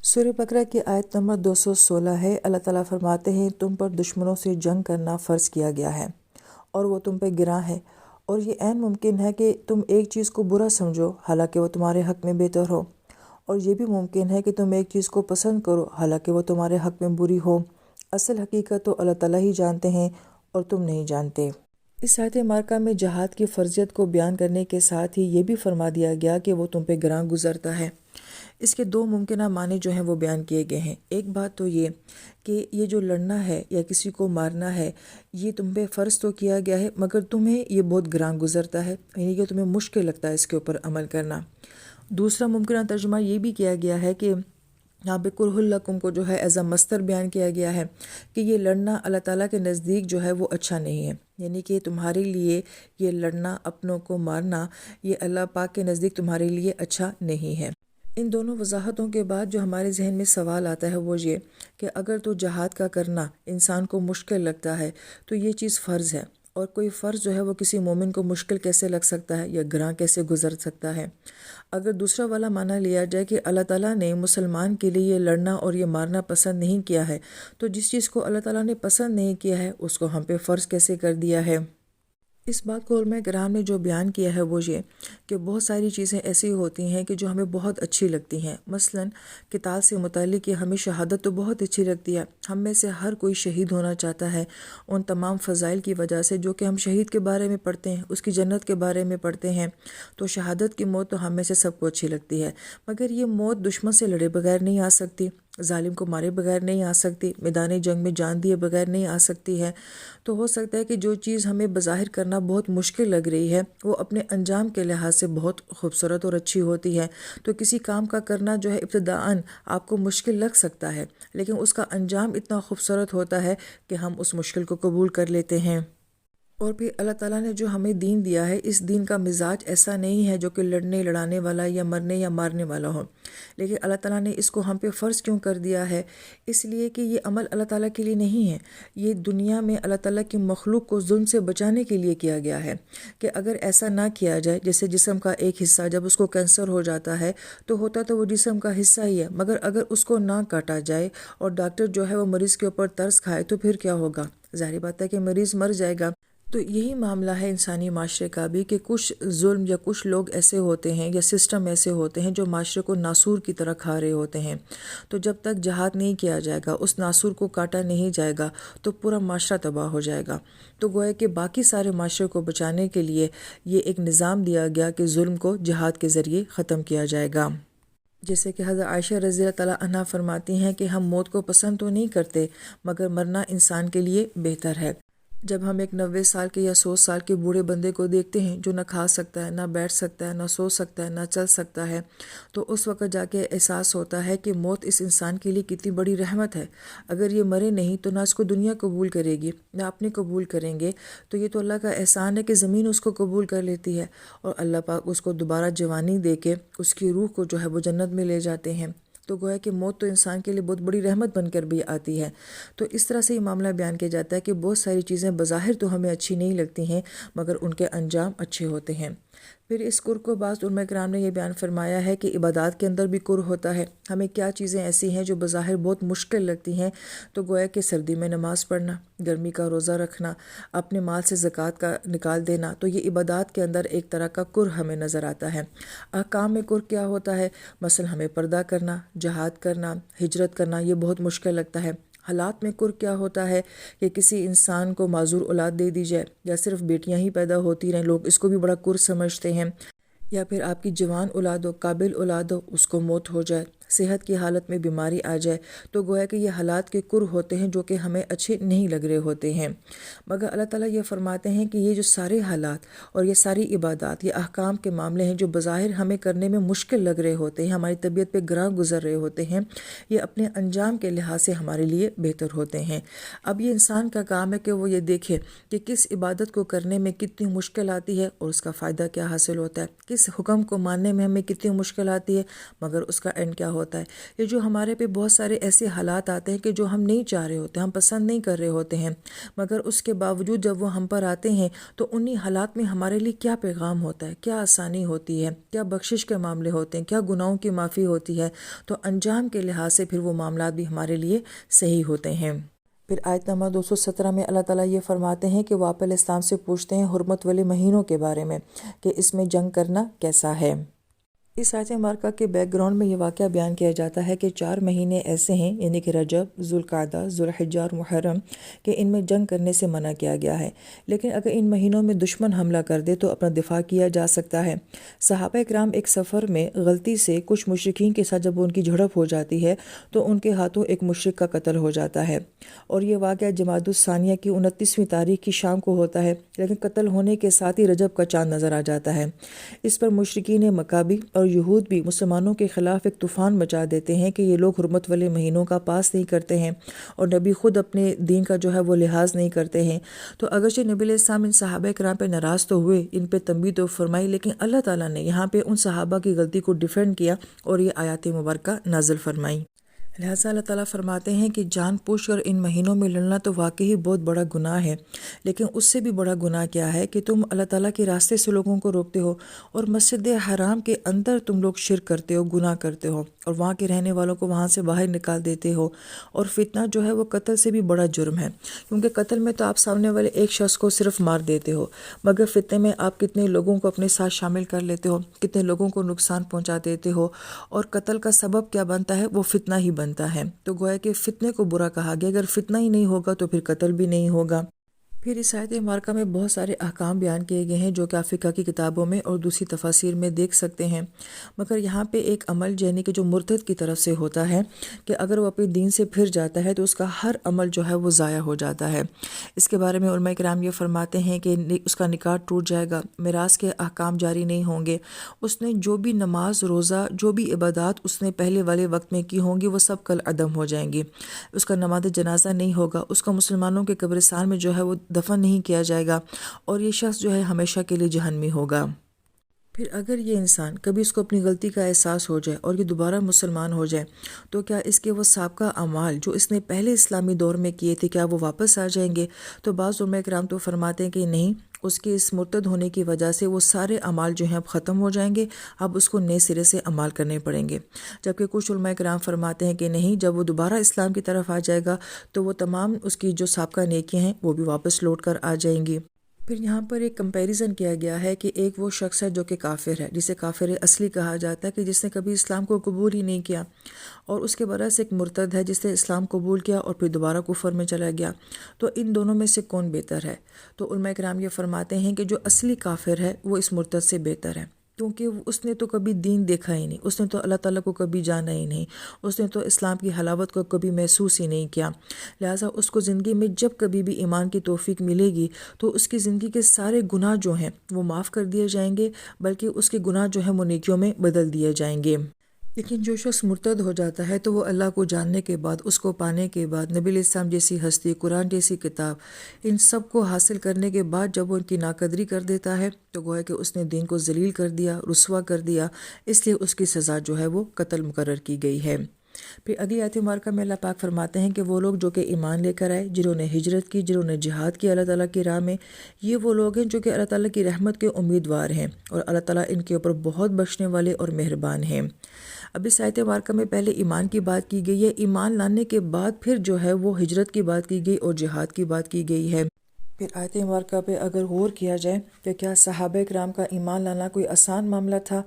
سورہ بقرہ کی آیت نمبر 216 ہے۔ اللہ تعالیٰ فرماتے ہیں تم پر دشمنوں سے جنگ کرنا فرض کیا گیا ہے اور وہ تم پہ گراں ہے، اور یہ عین ممکن ہے کہ تم ایک چیز کو برا سمجھو حالانکہ وہ تمہارے حق میں بہتر ہو، اور یہ بھی ممکن ہے کہ تم ایک چیز کو پسند کرو حالانکہ وہ تمہارے حق میں بری ہو۔ اصل حقیقت تو اللہ تعالیٰ ہی جانتے ہیں اور تم نہیں جانتے۔ اس آیت مبارکہ میں جہاد کی فرضیت کو بیان کرنے کے ساتھ ہی یہ بھی فرما دیا گیا کہ وہ تم پہ گراں گزرتا ہے۔ اس کے دو ممکنہ معنی جو ہیں وہ بیان کیے گئے ہیں۔ ایک بات تو یہ کہ یہ جو لڑنا ہے یا کسی کو مارنا ہے یہ تم پہ فرض تو کیا گیا ہے، مگر تمہیں یہ بہت گراں گزرتا ہے، یعنی کہ تمہیں مشکل لگتا ہے اس کے اوپر عمل کرنا۔ دوسرا ممکنہ ترجمہ یہ بھی کیا گیا ہے کہ یہاں پہ کرہ لکم کو جو ہے ایز اے مصدر بیان کیا گیا ہے کہ یہ لڑنا اللہ تعالیٰ کے نزدیک جو ہے وہ اچھا نہیں ہے، یعنی کہ تمہارے لیے یہ لڑنا، اپنوں کو مارنا، یہ اللہ پاک کے نزدیک تمہارے لیے اچھا نہیں ہے۔ ان دونوں وضاحتوں کے بعد جو ہمارے ذہن میں سوال آتا ہے وہ یہ کہ اگر تو جہاد کا کرنا انسان کو مشکل لگتا ہے تو یہ چیز فرض ہے، اور کوئی فرض جو ہے وہ کسی مومن کو مشکل کیسے لگ سکتا ہے یا گراں کیسے گزر سکتا ہے۔ اگر دوسرا والا معنی لیا جائے کہ اللہ تعالیٰ نے مسلمان کے لیے یہ لڑنا اور یہ مارنا پسند نہیں کیا ہے، تو جس چیز کو اللہ تعالیٰ نے پسند نہیں کیا ہے اس کو ہم پہ فرض کیسے کر دیا ہے۔ اس بات کو علماء کرام نے جو بیان کیا ہے وہ یہ کہ بہت ساری چیزیں ایسی ہوتی ہیں کہ جو ہمیں بہت اچھی لگتی ہیں۔ مثلاً قتال سے متعلق یہ ہمیں شہادت تو بہت اچھی لگتی ہے، ہم میں سے ہر کوئی شہید ہونا چاہتا ہے ان تمام فضائل کی وجہ سے جو کہ ہم شہید کے بارے میں پڑھتے ہیں، اس کی جنت کے بارے میں پڑھتے ہیں۔ تو شہادت کی موت تو ہم میں سے سب کو اچھی لگتی ہے، مگر یہ موت دشمن سے لڑے بغیر نہیں آ سکتی، ظالم کو مارے بغیر نہیں آ سکتی، میدان جنگ میں جان دیے بغیر نہیں آ سکتی ہے۔ تو ہو سکتا ہے کہ جو چیز ہمیں بظاہر کرنا بہت مشکل لگ رہی ہے وہ اپنے انجام کے لحاظ سے بہت خوبصورت اور اچھی ہوتی ہے۔ تو کسی کام کا کرنا جو ہے ابتداءً آپ کو مشکل لگ سکتا ہے، لیکن اس کا انجام اتنا خوبصورت ہوتا ہے کہ ہم اس مشکل کو قبول کر لیتے ہیں۔ اور پھر اللہ تعالیٰ نے جو ہمیں دین دیا ہے، اس دین کا مزاج ایسا نہیں ہے جو کہ لڑنے لڑانے والا یا مرنے یا مارنے والا ہو، لیکن اللہ تعالیٰ نے اس کو ہم پہ فرض کیوں کر دیا ہے؟ اس لیے کہ یہ عمل اللہ تعالیٰ کے لیے نہیں ہے، یہ دنیا میں اللہ تعالیٰ کی مخلوق کو ظلم سے بچانے کے لیے کیا گیا ہے کہ اگر ایسا نہ کیا جائے، جیسے جسم کا ایک حصہ جب اس کو کینسر ہو جاتا ہے تو ہوتا تو وہ جسم کا حصہ ہی ہے، مگر اگر اس کو نہ کاٹا جائے اور ڈاکٹر جو ہے وہ مریض کے اوپر ترس کھائے تو پھر کیا ہوگا؟ ظاہر بات ہے کہ مریض مر جائے گا۔ تو یہی معاملہ ہے انسانی معاشرے کا بھی کہ کچھ ظلم یا کچھ لوگ ایسے ہوتے ہیں یا سسٹم ایسے ہوتے ہیں جو معاشرے کو ناسور کی طرح کھا رہے ہوتے ہیں۔ تو جب تک جہاد نہیں کیا جائے گا، اس ناسور کو کاٹا نہیں جائے گا تو پورا معاشرہ تباہ ہو جائے گا۔ تو گویا کہ باقی سارے معاشرے کو بچانے کے لیے یہ ایک نظام دیا گیا کہ ظلم کو جہاد کے ذریعے ختم کیا جائے گا۔ جیسے کہ حضرت عائشہ رضی اللہ تعالیٰ عنہا فرماتی ہیں کہ ہم موت کو پسند تو نہیں کرتے، مگر مرنا انسان کے لیے بہتر ہے۔ جب ہم ایک 90 سال کے یا 100 سال کے بوڑھے بندے کو دیکھتے ہیں جو نہ کھا سکتا ہے، نہ بیٹھ سکتا ہے، نہ سو سکتا ہے، نہ چل سکتا ہے، تو اس وقت جا کے احساس ہوتا ہے کہ موت اس انسان کے لیے کتنی بڑی رحمت ہے۔ اگر یہ مرے نہیں تو نہ اس کو دنیا قبول کرے گی نہ اپنے قبول کریں گے، تو یہ تو اللہ کا احسان ہے کہ زمین اس کو قبول کر لیتی ہے اور اللہ پاک اس کو دوبارہ جوانی دے کے اس کی روح کو جو ہے وہ جنت میں لے جاتے ہیں۔ تو گویا کہ موت تو انسان کے لیے بہت بڑی رحمت بن کر بھی آتی ہے۔ تو اس طرح سے یہ معاملہ بیان کیا جاتا ہے کہ بہت ساری چیزیں بظاہر تو ہمیں اچھی نہیں لگتی ہیں، مگر ان کے انجام اچھے ہوتے ہیں۔ پھر اس کرہ کو بعض علماء کرام نے یہ بیان فرمایا ہے کہ عبادات کے اندر بھی کرہ ہوتا ہے۔ ہمیں کیا چیزیں ایسی ہیں جو بظاہر بہت مشکل لگتی ہیں، تو گویا کہ سردی میں نماز پڑھنا، گرمی کا روزہ رکھنا، اپنے مال سے زکوٰۃ کا نکال دینا، تو یہ عبادات کے اندر ایک طرح کا کرہ ہمیں نظر آتا ہے۔ احکام میں کرہ کیا ہوتا ہے؟ مثلا ہمیں پردہ کرنا، جہاد کرنا، ہجرت کرنا، یہ بہت مشکل لگتا ہے۔ حالات میں کرہ کیا ہوتا ہے کہ کسی انسان کو معذور اولاد دے دی جائے یا صرف بیٹیاں ہی پیدا ہوتی رہیں، لوگ اس کو بھی بڑا کرہ سمجھتے ہیں، یا پھر آپ کی جوان اولاد ہو، قابل اولاد ہو، اس کو موت ہو جائے، صحت کی حالت میں بیماری آ جائے، تو گویا کہ یہ حالات کے کرہ ہوتے ہیں جو کہ ہمیں اچھے نہیں لگ رہے ہوتے ہیں۔ مگر اللہ تعالیٰ یہ فرماتے ہیں کہ یہ جو سارے حالات اور یہ ساری عبادات، یہ احکام کے معاملے ہیں جو بظاہر ہمیں کرنے میں مشکل لگ رہے ہوتے ہیں، ہماری طبیعت پہ گراں گزر رہے ہوتے ہیں، یہ اپنے انجام کے لحاظ سے ہمارے لیے بہتر ہوتے ہیں۔ اب یہ انسان کا کام ہے کہ وہ یہ دیکھے کہ کس عبادت کو کرنے میں کتنی مشکل آتی ہے اور اس کا فائدہ کیا حاصل ہوتا ہے، کس حکم کو ماننے میں ہمیں کتنی مشکل آتی ہے مگر اس کا اینڈ کیا ہوتا ہے۔ ہوتا ہے، یہ جو ہمارے پہ بہت سارے ایسے حالات آتے ہیں کہ جو ہم نہیں چاہ رہے ہوتے، ہم پسند نہیں کر رہے ہوتے ہیں، مگر اس کے باوجود جب وہ ہم پر آتے ہیں تو انہی حالات میں ہمارے لیے کیا پیغام ہوتا ہے، کیا آسانی ہوتی ہے، کیا بخشش کے معاملے ہوتے ہیں، کیا گناہوں کی معافی ہوتی ہے، تو انجام کے لحاظ سے پھر وہ معاملات بھی ہمارے لیے صحیح ہوتے ہیں۔ پھر آیت نمبر 217 میں اللہ تعالیٰ یہ فرماتے ہیں کہ وہ آپ علیہ السلام سے پوچھتے ہیں حرمت والے مہینوں کے بارے میں کہ اس میں جنگ کرنا کیسا ہے۔ اس آیت مبارکہ کے بیک گراؤنڈ میں یہ واقعہ بیان کیا جاتا ہے کہ 4 مہینے ایسے ہیں، یعنی کہ رجب، ذوالقعدہ، ذوالحجہ اور محرم، کہ ان میں جنگ کرنے سے منع کیا گیا ہے، لیکن اگر ان مہینوں میں دشمن حملہ کر دے تو اپنا دفاع کیا جا سکتا ہے۔ صحابہ کرام ایک سفر میں غلطی سے کچھ مشرکین کے ساتھ جب ان کی جھڑپ ہو جاتی ہے تو ان کے ہاتھوں ایک مشرک کا قتل ہو جاتا ہے، اور یہ واقعہ جمادی الثانیہ کی 29ویں تاریخ کی شام کو ہوتا ہے، لیکن قتل ہونے کے ساتھ ہی رجب کا چاند نظر آ جاتا ہے۔ اس پر مشرکین مکابی اور یہود بھی مسلمانوں کے خلاف ایک طوفان مچا دیتے ہیں کہ یہ لوگ حرمت والے مہینوں کا پاس نہیں کرتے ہیں، اور نبی خود اپنے دین کا جو ہے وہ لحاظ نہیں کرتے ہیں۔ تو اگرچہ نبی علیہ السلام ان صحابہ کرام پہ ناراض تو ہوئے، ان پہ تنبیہ تو فرمائی، لیکن اللہ تعالیٰ نے یہاں پہ ان صحابہ کی غلطی کو ڈیفینڈ کیا اور یہ آیات مبارکہ نازل فرمائی۔ لہٰذا اللہ تعالیٰ فرماتے ہیں کہ جان پوچھ کر ان مہینوں میں لڑنا تو واقعی بہت بڑا گناہ ہے، لیکن اس سے بھی بڑا گناہ کیا ہے کہ تم اللہ تعالیٰ کے راستے سے لوگوں کو روکتے ہو، اور مسجد حرام کے اندر تم لوگ شرک کرتے ہو، گناہ کرتے ہو، اور وہاں کے رہنے والوں کو وہاں سے باہر نکال دیتے ہو، اور فتنہ جو ہے وہ قتل سے بھی بڑا جرم ہے، کیونکہ قتل میں تو آپ سامنے والے ایک شخص کو صرف مار دیتے ہو، مگر فتنے میں آپ کتنے لوگوں کو اپنے ساتھ شامل کر لیتے ہو، کتنے لوگوں کو نقصان پہنچا دیتے ہو، اور قتل کا سبب کیا بنتا ہے؟ وہ فتنہ ہی بنتا ہے۔ تو گویا کہ فتنے کو برا کہا گیا، اگر فتنہ ہی نہیں ہوگا تو پھر قتل بھی نہیں ہوگا۔ پھر اس آیت مبارکہ میں بہت سارے احکام بیان کیے گئے ہیں جو کہ آپ فقہ کی کتابوں میں اور دوسری تفاسیر میں دیکھ سکتے ہیں، مگر یہاں پہ ایک عمل یعنی کہ جو مرتد کی طرف سے ہوتا ہے کہ اگر وہ اپنے دین سے پھر جاتا ہے تو اس کا ہر عمل جو ہے وہ ضائع ہو جاتا ہے۔ اس کے بارے میں علماء کرام یہ فرماتے ہیں کہ اس کا نکاح ٹوٹ جائے گا، میراث کے احکام جاری نہیں ہوں گے، اس نے جو بھی نماز، روزہ، جو بھی عبادات اس نے پہلے والے وقت میں کی ہوں گی وہ سب کل عدم ہو جائیں گی، اس کا نماز جنازہ نہیں ہوگا، اس کا مسلمانوں کے قبرستان میں جو ہے وہ دفن نہیں کیا جائے گا، اور یہ شخص جو ہے ہمیشہ کے لیے جہنمی ہوگا۔ پھر اگر یہ انسان کبھی اس کو اپنی غلطی کا احساس ہو جائے اور یہ دوبارہ مسلمان ہو جائے تو کیا اس کے وہ سابقہ اعمال جو اس نے پہلے اسلامی دور میں کیے تھے کیا وہ واپس آ جائیں گے؟ تو بعض علماء کرام تو فرماتے ہیں کہ نہیں، اس کے اس مرتد ہونے کی وجہ سے وہ سارے اعمال جو ہیں اب ختم ہو جائیں گے، اب اس کو نئے سرے سے اعمال کرنے پڑیں گے۔ جبکہ کچھ علماء کرام فرماتے ہیں کہ نہیں، جب وہ دوبارہ اسلام کی طرف آ جائے گا تو وہ تمام اس کی جو سابقہ نیکیاں ہیں وہ بھی واپس لوٹ کر آ جائیں گی۔ پھر یہاں پر ایک کمپیریزن کیا گیا ہے کہ ایک وہ شخص ہے جو کہ کافر ہے، جسے کافر اصلی کہا جاتا ہے، کہ جس نے کبھی اسلام کو قبول ہی نہیں کیا، اور اس کے برعکس ایک مرتد ہے جس نے اسلام قبول کیا اور پھر دوبارہ کفر میں چلا گیا۔ تو ان دونوں میں سے کون بہتر ہے؟ تو علماء کرام یہ فرماتے ہیں کہ جو اصلی کافر ہے وہ اس مرتد سے بہتر ہے، کیونکہ اس نے تو کبھی دین دیکھا ہی نہیں، اس نے تو اللہ تعالیٰ کو کبھی جانا ہی نہیں، اس نے تو اسلام کی حلاوت کو کبھی محسوس ہی نہیں کیا، لہٰذا اس کو زندگی میں جب کبھی بھی ایمان کی توفیق ملے گی تو اس کی زندگی کے سارے گناہ جو ہیں وہ معاف کر دیے جائیں گے، بلکہ اس کے گناہ جو ہیں وہ نیکیوں میں بدل دیے جائیں گے۔ لیکن جو شخص مرتد ہو جاتا ہے تو وہ اللہ کو جاننے کے بعد، اس کو پانے کے بعد، نبی علیہ السلام جیسی ہستی، قرآن جیسی کتاب، ان سب کو حاصل کرنے کے بعد جب وہ ان کی ناقدری کر دیتا ہے تو گویا کہ اس نے دین کو ذلیل کر دیا، رسوا کر دیا، اس لیے اس کی سزا جو ہے وہ قتل مقرر کی گئی ہے۔ پھر اگلی آیت مبارکہ میں اللہ پاک فرماتے ہیں کہ وہ لوگ جو کہ ایمان لے کر آئے، جنہوں نے ہجرت کی، جنہوں نے جہاد کی اللہ تعالیٰ کی راہ میں، یہ وہ لوگ ہیں جو کہ اللہ تعالیٰ کی رحمت کے امیدوار ہیں، اور اللہ تعالیٰ ان کے اوپر بہت بخشنے والے اور مہربان ہیں۔ اب اس آیت مبارکہ میں پہلے ایمان کی بات کی گئی ہے، ایمان لانے کے بعد پھر جو ہے وہ ہجرت کی بات کی گئی اور جہاد کی بات کی گئی ہے۔ پھر آیت مبارکہ پہ اگر غور کیا جائے کہ کیا صحابہ کرام کا ایمان لانا کوئی آسان معاملہ تھا؟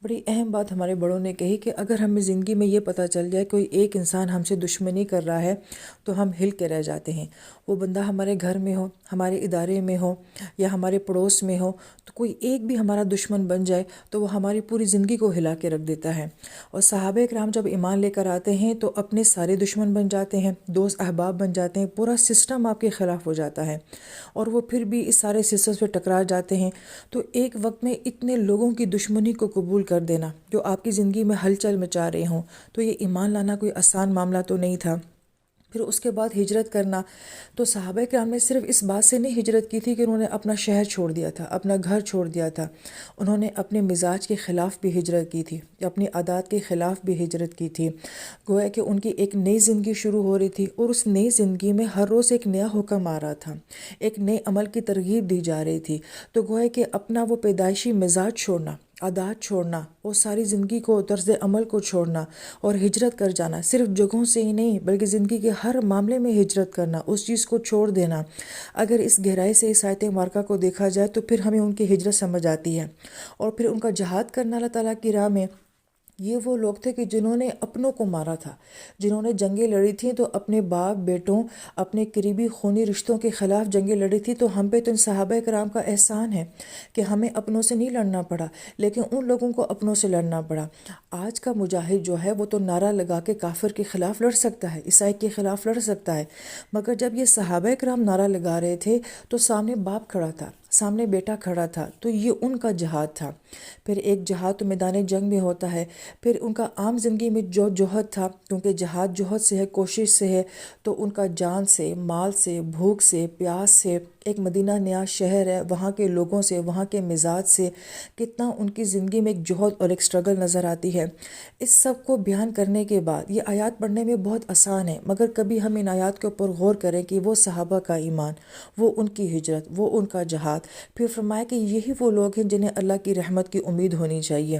بڑی اہم بات ہمارے بڑوں نے کہی کہ اگر ہمیں زندگی میں یہ پتہ چل جائے کوئی ایک انسان ہم سے دشمنی کر رہا ہے تو ہم ہل کے رہ جاتے ہیں، وہ بندہ ہمارے گھر میں ہو، ہمارے ادارے میں ہو یا ہمارے پڑوس میں ہو، تو کوئی ایک بھی ہمارا دشمن بن جائے تو وہ ہماری پوری زندگی کو ہلا کے رکھ دیتا ہے۔ اور صحابہ کرام جب ایمان لے کر آتے ہیں تو اپنے سارے دشمن بن جاتے ہیں، دوست احباب بن جاتے ہیں، پورا سسٹم آپ کے خلاف ہو جاتا ہے، اور وہ پھر بھی اس سارے سسٹم پہ ٹکرا جاتے ہیں۔ تو ایک وقت میں اتنے لوگوں کی دشمنی کو قبول کر دینا جو آپ کی زندگی میں ہلچل مچا رہے ہوں، تو یہ ایمان لانا کوئی آسان معاملہ تو نہیں تھا۔ پھر اس کے بعد ہجرت کرنا، تو صحابہ کرام نے صرف اس بات سے نہیں ہجرت کی تھی کہ انہوں نے اپنا شہر چھوڑ دیا تھا، اپنا گھر چھوڑ دیا تھا، انہوں نے اپنے مزاج کے خلاف بھی ہجرت کی تھی، اپنی عادات کے خلاف بھی ہجرت کی تھی۔ گویا کہ ان کی ایک نئی زندگی شروع ہو رہی تھی، اور اس نئی زندگی میں ہر روز ایک نیا حکم آ رہا تھا، ایک نئے عمل کی ترغیب دی جا رہی تھی۔ تو گویا کہ اپنا وہ پیدائشی مزاج چھوڑنا، عادات چھوڑنا، اور ساری زندگی کو، طرز عمل کو چھوڑنا اور ہجرت کر جانا، صرف جگہوں سے ہی نہیں بلکہ زندگی کے ہر معاملے میں ہجرت کرنا، اس چیز کو چھوڑ دینا۔ اگر اس گہرائی سے اس آیت مبارکہ کو دیکھا جائے تو پھر ہمیں ان کی ہجرت سمجھ آتی ہے، اور پھر ان کا جہاد کرنا اللہ تعالیٰ کی راہ میں۔ یہ وہ لوگ تھے کہ جنہوں نے اپنوں کو مارا تھا، جنہوں نے جنگیں لڑی تھیں، تو اپنے باپ بیٹوں، اپنے قریبی خونی رشتوں کے خلاف جنگیں لڑی تھی۔ تو ہم پہ تو ان صحابہ کرام کا احسان ہے کہ ہمیں اپنوں سے نہیں لڑنا پڑا، لیکن ان لوگوں کو اپنوں سے لڑنا پڑا۔ آج کا مجاہد جو ہے وہ تو نعرہ لگا کے کافر کے خلاف لڑ سکتا ہے، عیسائی کے خلاف لڑ سکتا ہے، مگر جب یہ صحابہ کرام نعرہ لگا رہے تھے تو سامنے باپ کھڑا تھا، سامنے بیٹا کھڑا تھا، تو یہ ان کا جہاد تھا۔ پھر ایک جہاد تو میدان جنگ میں ہوتا ہے، پھر ان کا عام زندگی میں جو جوہد تھا، کیونکہ جہاد جوہد سے ہے، کوشش سے ہے، تو ان کا جان سے، مال سے، بھوک سے، پیاس سے، ایک مدینہ نیا شہر ہے، وہاں کے لوگوں سے، وہاں کے مزاج سے کتنا ان کی زندگی میں ایک جوہد اور ایک سٹرگل نظر آتی ہے۔ اس سب کو بیان کرنے کے بعد یہ آیات پڑھنے میں بہت آسان ہے، مگر کبھی ہم ان آیات کے اوپر غور کریں کہ وہ صحابہ کا ایمان، وہ ان کی ہجرت، وہ ان کا جہاد، پھر فرمایا کہ یہی وہ لوگ ہیں جنہیں اللہ کی رحمت کی امید ہونی چاہیے۔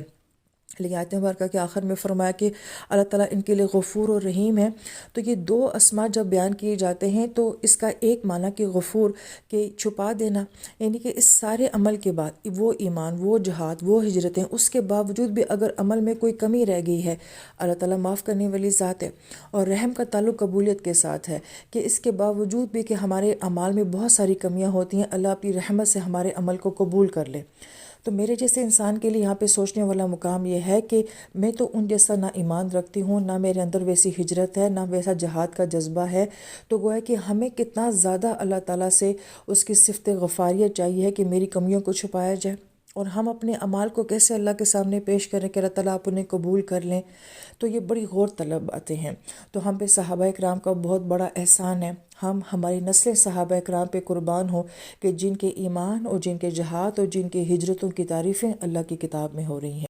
لیکن آیت مبارکہ کے آخر میں فرمایا کہ اللہ تعالیٰ ان کے لیے غفور اور رحیم ہے۔ تو یہ دو اسماء جب بیان کیے جاتے ہیں تو اس کا ایک معنی کہ غفور، کہ چھپا دینا، یعنی کہ اس سارے عمل کے بعد وہ ایمان، وہ جہاد، وہ ہجرتیں، اس کے باوجود بھی اگر عمل میں کوئی کمی رہ گئی ہے، اللہ تعالیٰ معاف کرنے والی ذات ہے، اور رحم کا تعلق قبولیت کے ساتھ ہے، کہ اس کے باوجود بھی کہ ہمارے اعمال میں بہت ساری کمیاں ہوتی ہیں، اللہ اپنی رحمت سے ہمارے عمل کو قبول کر لے۔ تو میرے جیسے انسان کے لیے یہاں پہ سوچنے والا مقام یہ ہے کہ میں تو ان جیسا نہ ایمان رکھتی ہوں، نہ میرے اندر ویسی ہجرت ہے، نہ ویسا جہاد کا جذبہ ہے۔ تو گویا کہ ہمیں کتنا زیادہ اللہ تعالیٰ سے اس کی صفت غفاریت چاہیے ہے کہ میری کمیوں کو چھپایا جائے، اور ہم اپنے اعمال کو کیسے اللہ کے سامنے پیش کریں کہ اللہ تعالیٰ آپ انہیں قبول کر لیں۔ تو یہ بڑی غور طلب باتیں ہیں۔ تو ہم پہ صحابہ کرام کا بہت بڑا احسان ہے، ہماری نسلیں صحابہ کرام پہ قربان ہوں کہ جن کے ایمان اور جن کے جہاد اور جن کے ہجرتوں کی تعریفیں اللہ کی کتاب میں ہو رہی ہیں۔